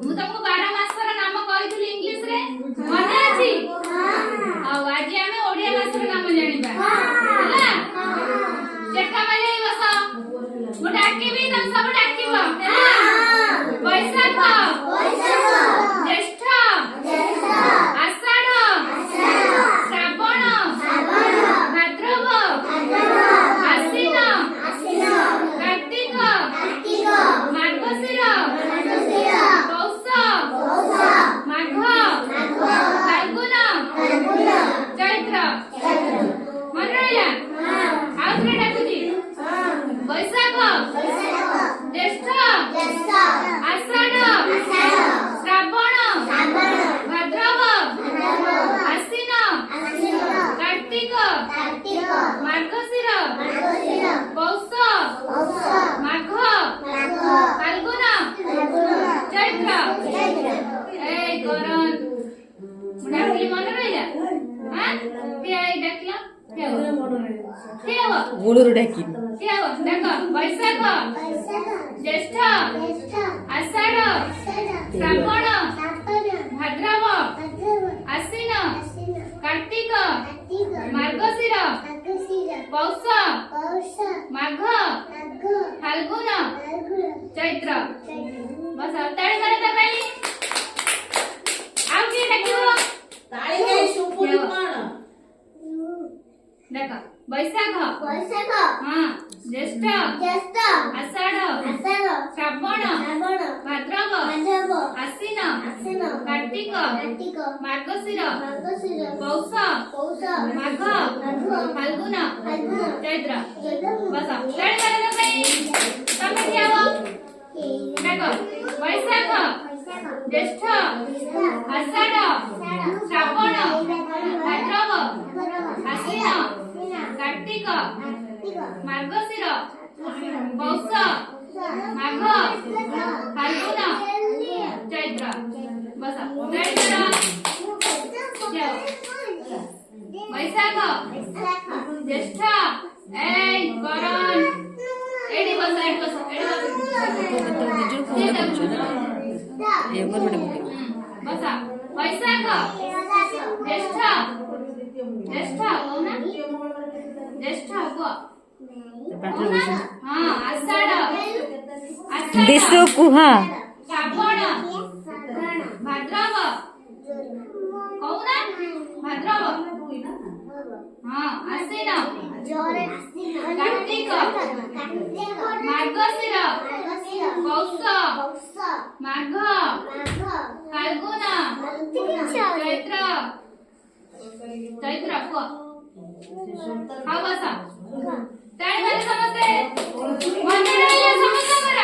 ମୁଁ ତମକୁ 12 ମାସର ନାମ କହିଥିଲି ଇଂଲିଶ ରେ ମନେ ଅଛି? ଆଉ ଆଜି ଆମେ ଓଡିଆ ମାସର ନାମ ଜାଣିବା ହେଲା। ଚେକା ମାରି ବସ, ମୁଁ ଡାକିବି ତମେ ସବୁ ଡାକିବ ହେଲା। ବୈଶାଖ ଜ୍ୟେଷ୍ଠ ଆଷାଢ ଶ୍ରାବଣ ଭାଦ୍ରବ ଆଶ୍ବିନ କାର୍ତ୍ତିକ ମାର୍ଗଶିର ପୌଷ ମାଘ ଫାଲ୍ଗୁନ ଚୈତ୍ର। ମନେ ରହିଲା? ଆଉ ଥରେ ଡାକୁଛି। ବୈଶାଖ ଜ୍ୟେଷ୍ଠ ଆଷାଢ ଶ୍ରାବଣ ଭାଦ୍ରବ ଆଶ୍ବିନ କାର୍ତ୍ତିକ ମାର୍ଗଶିର ପୌଷ ମାଘ ଫାଲ୍ଗୁନ ଚୈତ୍ର। এই করন ডাকলি মনে রইলা? হ্যাঁ কে এই ডাকলা? কে হবো? গুলুর ডাকি কে হবো? দেখো বৈশাখ জ্যেষ্ঠ আষাঢ় শ্রাবণ ভাদ্রব আশ্বিন কার্তিক মার্গশির পৌষ মাঘ ফাল্গুন চৈত্র। বস তাড়ি মারে তা পাই। ଆଉ କିଏ ଡାକିବ? ତାଳି ଦେଇ ସୁପୁରି କଣ? ଦେଖ ବୈଶାଖ ହଁ ଜ୍ୟେଷ୍ଠ ଆଷାଢ ଶ୍ରାବଣ ଭାଦ୍ରବ ଆଶ୍ବିନ କାର୍ତ୍ତିକ ମାର୍ଗଶିର ପୌଷ ମାଘ ଫାଲ୍ଗୁନ ଚୈତ୍ର। ବସ ତାଳି ମାରେ ତା ପାଇ। ତମେ ଠିଆ ହୁଅ। ଦେଖ ବୈଶାଖ ଜ୍ୟେଷ୍ଠ ଆଷାଢ ଶ୍ରାବଣ ଭାଦ୍ରବ ଆଶ୍ବିନ କାର୍ତ୍ତିକ ମାର୍ଗଶିର ପୌଷ ମାଘ ଫାଲ୍ଗୁନ ଚୈତ୍ର। ବସ ତାଳି ମାର। ବୈଶାଖ ଜ୍ୟେଷ୍ଠ এই করন এডি বস এডি বস এডি বস বস বৈশাখ জ্যেষ্ঠ কৌনা জ্যেষ্ঠ হবো হ্যাঁ আষাঢ় বিশু কুহা শ্রাবণ ভাদ্রব কৌনা ভাদ্রব হ্যাঁ আশ্বিন কার্তিক মার্গশির পৌষ মাঘ ফাল্গুন চৈত্র। চৈত্র কুহ খাও বস তাড়ি মারে ସମସ୍ତେ। ମନେ ରହିଲା ସମସ୍ତଙ୍କର?